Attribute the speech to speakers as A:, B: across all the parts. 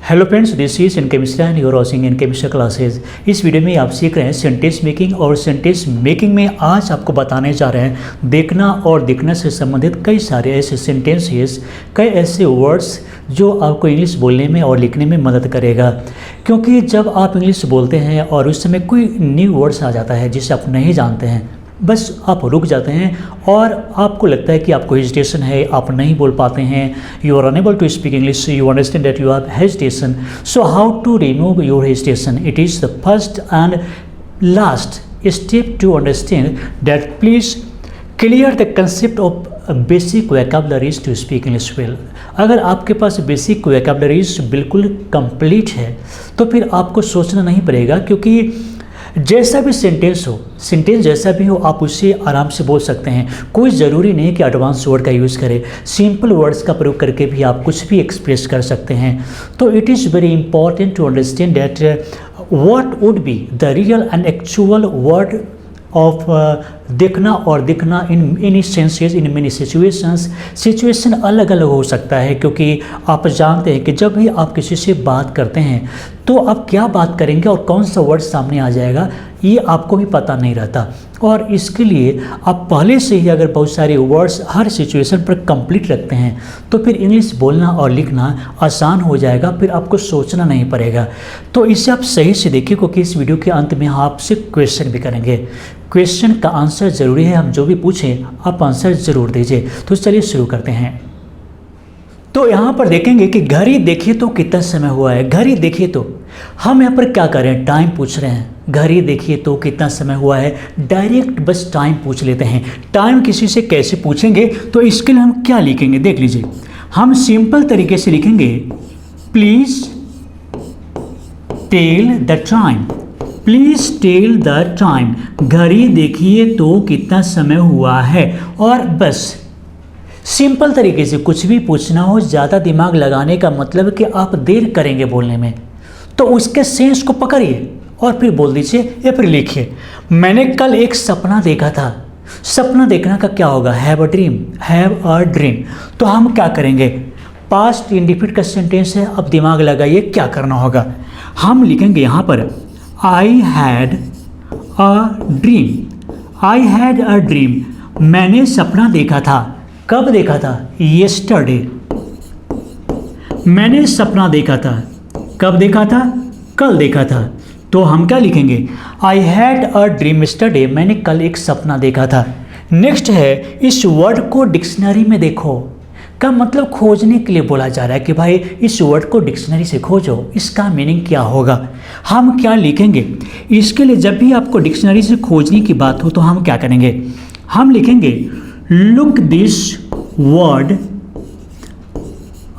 A: Hello friends, this is an chemistry and you're watching in chemistry classes. इस video में आप सीख रहे हैं सेंटेंस मेकिंग, और सेंटेंस मेकिंग में आज आपको बताने जा रहे हैं देखना और दिखना से संबंधित कई सारे ऐसे सेंटेंसेस, कई ऐसे वर्ड्स जो आपको इंग्लिश बोलने में और लिखने में मदद करेगा। क्योंकि जब आप इंग्लिश बोलते हैं और उस समय कोई न्यू वर्ड्स आ जाता है जिसे आप नहीं जानते हैं, बस आप रुक जाते हैं और आपको लगता है कि आपको हेजिटेशन है, आप नहीं बोल पाते हैं, you are unable to speak English, you understand that you have hesitation. So how to remove your hesitation? It is the first and last step to understand that please clear the concept of basic vocabularies to speak English well. अगर आपके पास basic vocabularies बिल्कुल complete है तो फिर आपको सोचना नहीं पड़ेगा, क्योंकि जैसा भी सेंटेंस हो, सेंटेंस जैसा भी हो, आप उससे आराम से बोल सकते हैं। कोई ज़रूरी नहीं कि एडवांस वर्ड का यूज़ करें, सिंपल वर्ड्स का प्रयोग करके भी आप कुछ भी एक्सप्रेस कर सकते हैं। तो it is very important to understand that what would be the real and actual word of देखना और दिखना in any senses in many situations. Situation अलग अलग हो सकता है, क्योंकि आप जानते हैं कि जब भी आप किसी से बात करते हैं तो आप क्या बात करेंगे और कौन सा वर्ड सामने आ जाएगा ये आपको भी पता नहीं रहता। और इसके लिए आप पहले से ही अगर बहुत सारे वर्ड्स हर सिचुएशन पर कंप्लीट रखते हैं तो फिर इंग्लिश बोलना और लिखना आसान हो जाएगा, फिर आपको सोचना नहीं पड़ेगा। तो इसे आप सही से देखिए, क्योंकि इस वीडियो के अंत में हम आपसे क्वेश्चन भी करेंगे। क्वेश्चन का आंसर ज़रूरी है, हम जो भी पूछें आप आंसर ज़रूर दीजिए। तो चलिए शुरू करते हैं। तो यहाँ पर देखेंगे कि घड़ी देखिए तो कितना समय हुआ है। घड़ी देखिए तो हम यहाँ पर क्या कर रहे हैं, टाइम पूछ रहे हैं। घड़ी देखिए तो कितना समय हुआ है, डायरेक्ट बस टाइम पूछ लेते हैं। टाइम किसी से कैसे पूछेंगे, तो इसके लिए हम क्या लिखेंगे देख लीजिए। हम सिंपल तरीके से लिखेंगे please tell the time, please tell the time. घड़ी देखिए तो कितना समय हुआ है, और बस सिंपल तरीके से कुछ भी पूछना हो, ज़्यादा दिमाग लगाने का मतलब कि आप देर करेंगे बोलने में, तो उसके सेंस को पकड़िए और फिर बोल दीजिए या फिर लिखिए। मैंने कल एक सपना देखा था। सपना देखना का क्या होगा, have a dream, have a dream. तो हम क्या करेंगे, पास्ट इंडिफिनिट का सेंटेंस है। अब दिमाग लगाइए क्या करना होगा। हम लिखेंगे यहाँ पर I had a dream, I had a dream. मैंने सपना देखा था। कब देखा था, येस्टरडे। मैंने सपना देखा था। कब देखा था, कल देखा था। तो हम क्या लिखेंगे, I had a dream yesterday, मैंने कल एक सपना देखा था। नेक्स्ट है, इस वर्ड को डिक्शनरी में देखो का मतलब खोजने के लिए बोला जा रहा है कि भाई इस वर्ड को डिक्शनरी से खोजो, इसका मीनिंग क्या होगा। हम क्या लिखेंगे इसके लिए, जब भी आपको डिक्शनरी से खोजने की बात हो तो हम क्या करेंगे, हम लिखेंगे लुक दिस वर्ड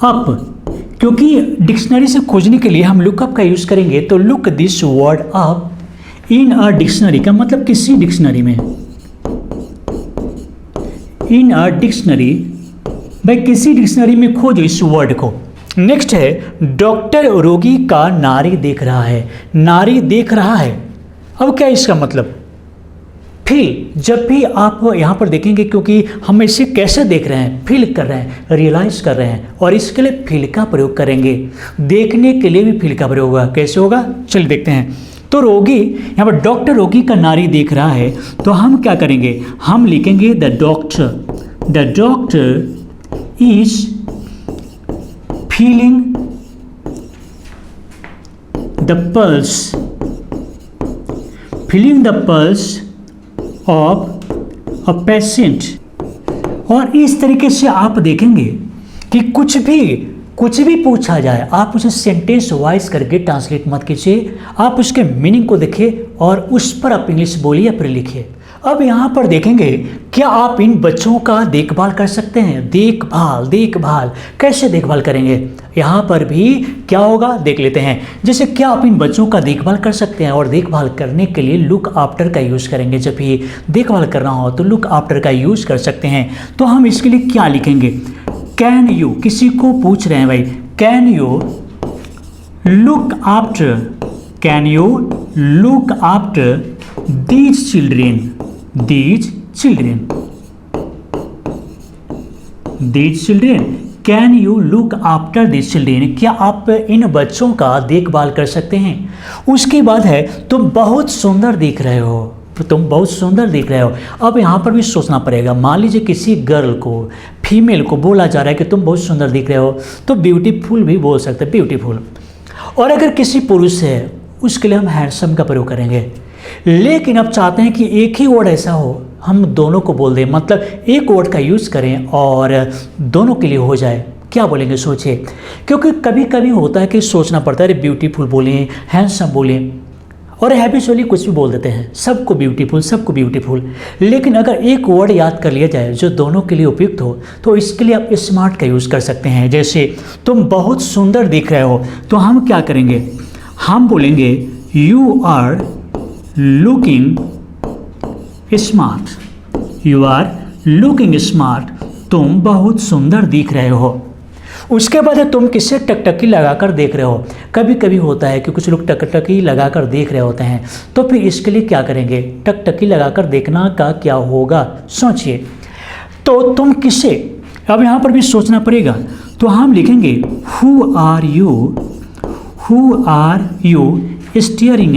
A: अप। क्योंकि डिक्शनरी से खोजने के लिए हम लुकअप का यूज़ करेंगे, तो look this word up in a dictionary का मतलब किसी डिक्शनरी में, इन अ डिक्शनरी, भाई किसी डिक्शनरी में खोजो इस वर्ड को। नेक्स्ट है, डॉक्टर रोगी का नारी देख रहा है। नारी देख रहा है, अब क्या इसका मतलब, फील। जब भी आप यहाँ पर देखेंगे, क्योंकि हम इसे कैसे देख रहे हैं, फील कर रहे हैं, रियलाइज कर रहे हैं, और इसके लिए फील का प्रयोग करेंगे। देखने के लिए भी फील का प्रयोग होगा। कैसे होगा, चलिए देखते हैं। तो रोगी, यहाँ पर डॉक्टर रोगी का नारी देख रहा है, तो हम क्या करेंगे, हम लिखेंगे the doctor is feeling the pulse, feeling the pulse of a patient. और इस तरीके से आप देखेंगे कि कुछ भी पूछा जाए, आप उसे सेंटेंस वाइज करके ट्रांसलेट मत कीजिए, आप उसके मीनिंग को देखिए और उस पर आप इंग्लिश बोलिए या फिर लिखिए। अब यहाँ पर देखेंगे, क्या आप इन बच्चों का देखभाल कर सकते हैं। देखभाल कैसे देखभाल करेंगे, यहाँ पर भी क्या होगा देख लेते हैं। जैसे क्या आप इन बच्चों का देखभाल कर सकते हैं, और देखभाल करने के लिए लुक आफ्टर का यूज़ करेंगे। जब भी देखभाल करना हो तो लुक आफ्टर का यूज़ कर सकते हैं। तो हम इसके लिए क्या लिखेंगे, कैन यू, किसी को पूछ रहे हैं भाई, can you look after, can you look after these children, these children, can you look after this children, क्या आप इन बच्चों का देखभाल कर सकते हैं। उसके बाद है तुम बहुत सुंदर दिख रहे हो, तुम बहुत सुंदर दिख रहे हो। अब यहाँ पर भी सोचना पड़ेगा, मान लीजिए किसी गर्ल को, फीमेल को बोला जा रहा है कि तुम बहुत सुंदर दिख रहे हो, तो ब्यूटीफुल भी बोल सकते हैं, ब्यूटीफुल। और अगर किसी पुरुष है उसके लिए हम हैंडसम का प्रयोग करेंगे। लेकिन अब चाहते हैं कि एक ही वर्ड ऐसा हो हम दोनों को बोल दें, मतलब एक वर्ड का यूज़ करें और दोनों के लिए हो जाए। क्या बोलेंगे सोचिए, क्योंकि कभी कभी होता है कि सोचना पड़ता है, अरे ब्यूटीफुल बोलें, हैंडसम बोलें, और हैबिचुअली कुछ भी बोल देते हैं, सबको ब्यूटीफुल, सबको ब्यूटीफुल। लेकिन अगर एक वर्ड याद कर लिया जाए जो दोनों के लिए उपयुक्त हो, तो इसके लिए आप स्मार्ट का यूज़ कर सकते हैं। जैसे तुम बहुत सुंदर दिख रहे हो, तो हम क्या करेंगे, हम बोलेंगे you are looking smart, you are looking smart, तुम बहुत सुंदर दिख रहे हो। उसके बाद है तुम किससे टकटकी लगाकर देख रहे हो। कभी कभी होता है कि कुछ लोग टकटकी लगाकर देख रहे होते हैं, तो फिर इसके लिए क्या करेंगे, टकटकी लगाकर देखना का क्या होगा सोचिए। तो तुम किससे, अब यहाँ पर भी सोचना पड़ेगा, तो हम लिखेंगे who are you staring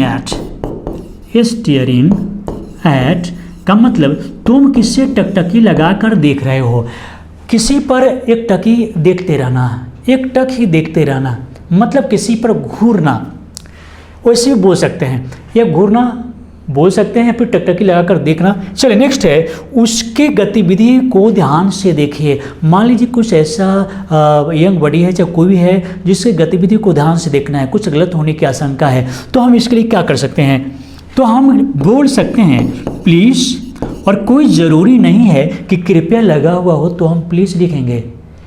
A: at का मतलब तुम किससे टकटकी लगाकर देख रहे हो। किसी पर एक टकी देखते रहना, एक टक ही देखते रहना, मतलब किसी पर घूरना, वैसे भी बोल सकते हैं, या घूरना बोल सकते हैं, फिर टकटकी लगाकर देखना। चलिए नेक्स्ट है, उसके गतिविधि को ध्यान से देखिए। मान लीजिए कुछ ऐसा यंग बॉडी है, चाहे कोई भी है, जिसके गतिविधि को ध्यान से देखना है, कुछ गलत होने की आशंका है, तो हम इसके लिए क्या कर सकते हैं, तो हम बोल सकते हैं प्लीज़, और कोई ज़रूरी नहीं है कि कृपया लगा हुआ हो तो हम प्लीज़ लिखेंगे,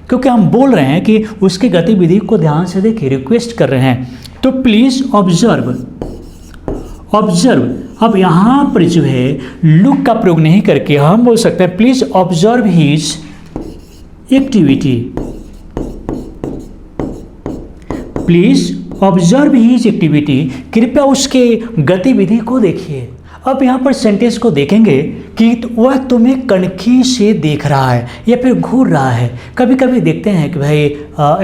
A: क्योंकि हम बोल रहे हैं कि उसकी गतिविधि को ध्यान से देखिए, रिक्वेस्ट कर रहे हैं। तो प्लीज़ ऑब्जर्व। अब यहाँ पर जो है लुक का प्रयोग नहीं करके हम बोल सकते हैं please observe his activity, please observe his activity, कृपया उसके गतिविधि को देखिए। अब यहाँ पर सेंटेंस को देखेंगे कि वह तुम्हें कनखी से देख रहा है या फिर घूर रहा है। कभी कभी देखते हैं कि भाई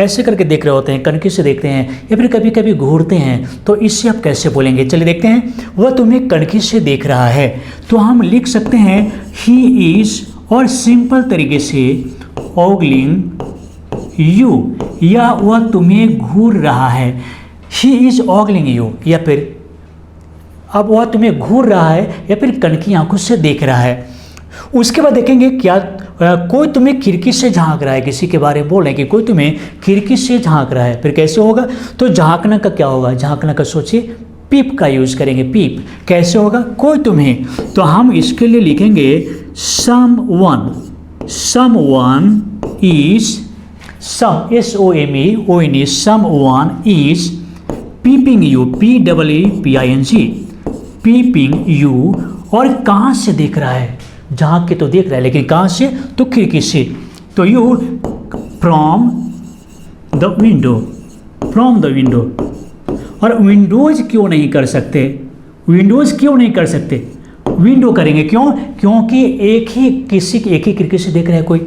A: ऐसे करके देख रहे होते हैं, कनखी से देखते हैं, या फिर कभी कभी घूरते हैं, तो इससे आप कैसे बोलेंगे, चलिए देखते हैं। वह तुम्हें कनखी से देख रहा है, तो हम लिख सकते हैं ही इज़, और सिंपल तरीके से ऑगलिंग यू, या वह तुम्हें घूर रहा है, ही इज़ ऑगलिंग यू, या फिर अब वह तुम्हें घूर रहा है या फिर कनकी आंखों से देख रहा है। उसके बाद देखेंगे क्या कोई तुम्हें खिड़की से झांक रहा है, किसी के बारे में बोल रहे हैं कि कोई तुम्हें खिड़की से झांक रहा है, फिर कैसे होगा, तो झांकना का क्या होगा, झांकना का सोचिए पीप का यूज़ करेंगे, पीप। कैसे होगा, कोई तुम्हें, तो हम इसके लिए लिखेंगे someone is, some SOMEONE, someone is peeping you, PEEPING, peeping you, और कहाँ से देख रहा है, झांक के तो देख रहा है, लेकिन कहाँ से, तो खिड़की से। तो यू फ्रॉम द विंडो, और विंडोज क्यों नहीं कर सकते, विंडो करेंगे, क्यों, क्योंकि एक ही खिड़की से देख रहा है कोई,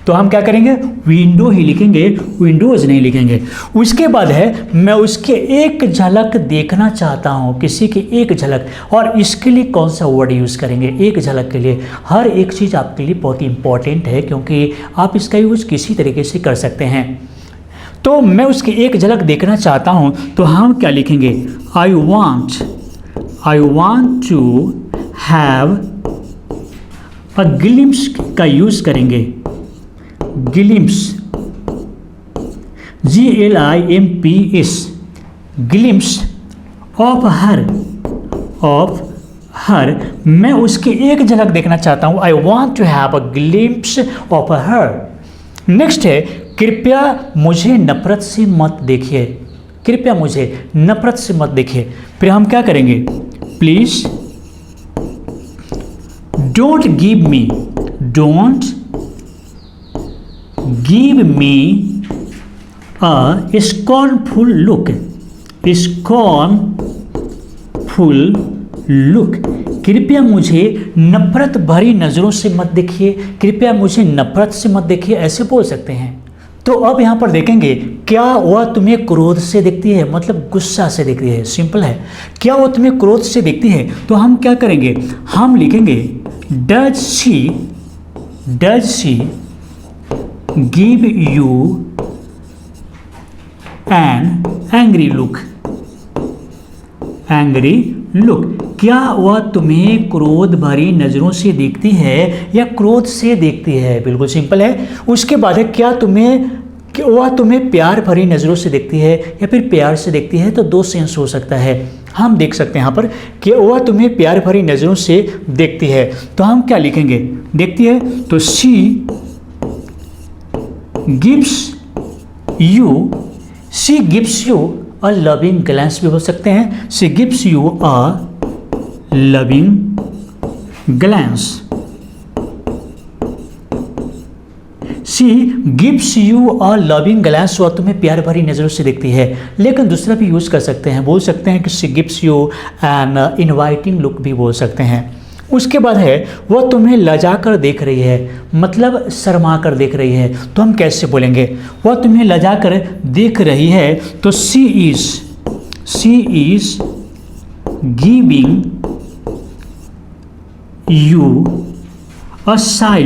A: तो हम क्या करेंगे, विंडो ही लिखेंगे, विंडोज नहीं लिखेंगे। उसके बाद है मैं उसके एक झलक देखना चाहता हूँ, किसी की एक झलक, और इसके लिए कौन सा वर्ड यूज़ करेंगे, एक झलक के लिए। हर एक चीज़ आपके लिए बहुत इंपॉर्टेंट है, क्योंकि आप इसका यूज़ किसी तरीके से कर सकते हैं। तो मैं उसकी एक झलक देखना चाहता हूँ, तो हम क्या लिखेंगे, I want to have a glimpse का यूज़ करेंगे, glimpse, GLIMPS, glimpse of her, मैं उसकी एक झलक देखना चाहता हूँ, I want to have a glimpse of her. Next है कृपया मुझे नफरत से मत देखिए, कृपया मुझे नफरत से मत देखिए। फिर हम क्या करेंगे, please don't give me a scornful look, कृपया मुझे नफरत भरी नज़रों से मत देखिए, कृपया मुझे नफरत से मत देखिए, ऐसे बोल सकते हैं। तो अब यहाँ पर देखेंगे क्या वह तुम्हें क्रोध से देखती है, मतलब गुस्सा से देखती है। सिंपल है, क्या वह तुम्हें क्रोध से देखती है। तो हम क्या करेंगे, हम लिखेंगे does she give you an angry look. क्या वह तुम्हें क्रोध भरी नज़रों से देखती है या क्रोध से देखती है। बिल्कुल सिंपल है। उसके बाद है कि वह तुम्हें प्यार भरी नज़रों से देखती है या फिर प्यार से देखती है। तो दो सेंस हो सकता है, हम देख सकते हैं यहाँ पर कि वह तुम्हें प्यार भरी नज़रों से देखती है। तो हम क्या लिखेंगे, देखती है तो she gives you a loving glance भी हो सकते हैं। She gives you a loving glance. She gives you a loving glance, वह तुम्हें प्यार भरी नज़रों से देखती है। लेकिन दूसरा भी यूज़ कर सकते हैं, बोल सकते हैं कि she gives you an inviting look भी बोल सकते हैं। उसके बाद है वह तुम्हें लजा कर देख रही है, मतलब शर्मा कर देख रही है। तो हम कैसे बोलेंगे, वह तुम्हें लजा कर देख रही है तो शी इज गिविंग यू अ शाई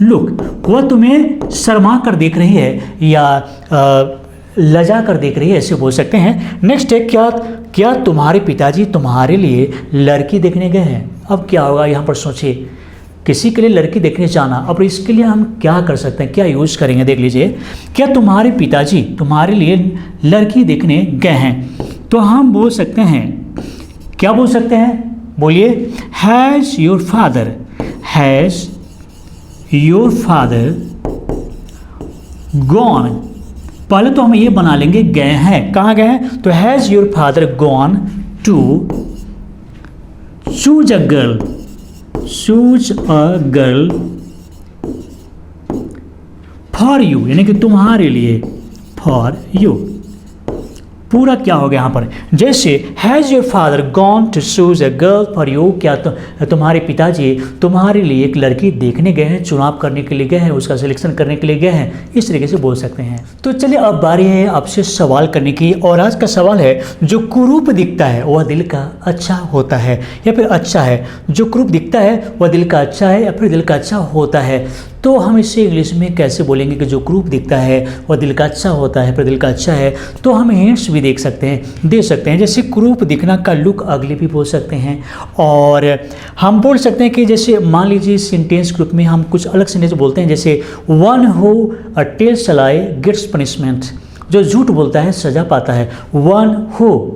A: लुक। वह तुम्हें शर्मा कर देख रही है या लजा कर देख रही है, ऐसे बोल सकते हैं। नेक्स्ट है क्या तुम्हारे पिताजी तुम्हारे लिए लड़की देखने गए हैं। अब क्या होगा यहाँ पर सोचिए, किसी के लिए लड़की देखने जाना। अब इसके लिए हम क्या कर सकते हैं, क्या यूज़ करेंगे, देख लीजिए। क्या तुम्हारे पिताजी तुम्हारे लिए लड़की देखने गए हैं। तो हम बोल सकते हैं, क्या बोल सकते हैं, बोलिए, हैज़ योर फादर गॉन। पहले तो हम ये बना लेंगे गए हैं, कहाँ गए हैं, तो has your father gone to choose a girl for you, यानी कि तुम्हारे लिए, फॉर यू। पूरा क्या हो गया यहाँ पर, जैसे has your father gone to choose a girl for you, क्या तुम्हारे पिताजी तुम्हारे लिए एक लड़की देखने गए हैं, चुनाव करने के लिए गए हैं, उसका सिलेक्शन करने के लिए गए हैं, इस तरीके से बोल सकते हैं। तो चलिए अब बारी है आपसे सवाल करने की, और आज का सवाल है, जो कुरूप दिखता है वह दिल का अच्छा होता है या फिर अच्छा है। जो कुरूप दिखता है वह दिल का अच्छा है या फिर दिल का अच्छा होता है। तो हम इसे इंग्लिश में कैसे बोलेंगे कि जो कुरूप दिखता है वह दिल का अच्छा होता है, फिर दिल का अच्छा है। तो हम हिंट्स भी दे सकते हैं, जैसे कुरूप दिखना का लुक अगली भी बोल सकते हैं। और हम बोल सकते हैं कि जैसे मान लीजिए सेंटेंस ग्रुप में हम कुछ अलग सेंटेंस बोलते हैं, जैसे one who tells a lie gets punishment, जो झूठ बोलता है सजा पाता है, वन हु।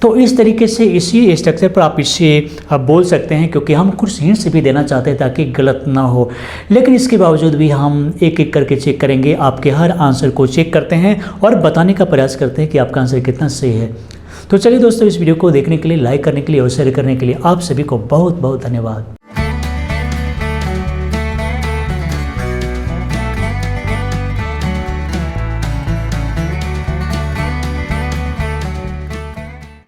A: तो इस तरीके से इसी स्ट्रक्चर पर आप इसे बोल सकते हैं, क्योंकि हम कुछ हिंट्स भी देना चाहते हैं ताकि गलत ना हो। लेकिन इसके बावजूद भी हम एक एक करके चेक करेंगे, आपके हर आंसर को चेक करते हैं और बताने का प्रयास करते हैं कि आपका आंसर कितना सही है। तो चलिए दोस्तों, इस वीडियो को देखने के लिए, लाइक करने के लिए और शेयर करने के लिए आप सभी को बहुत बहुत धन्यवाद।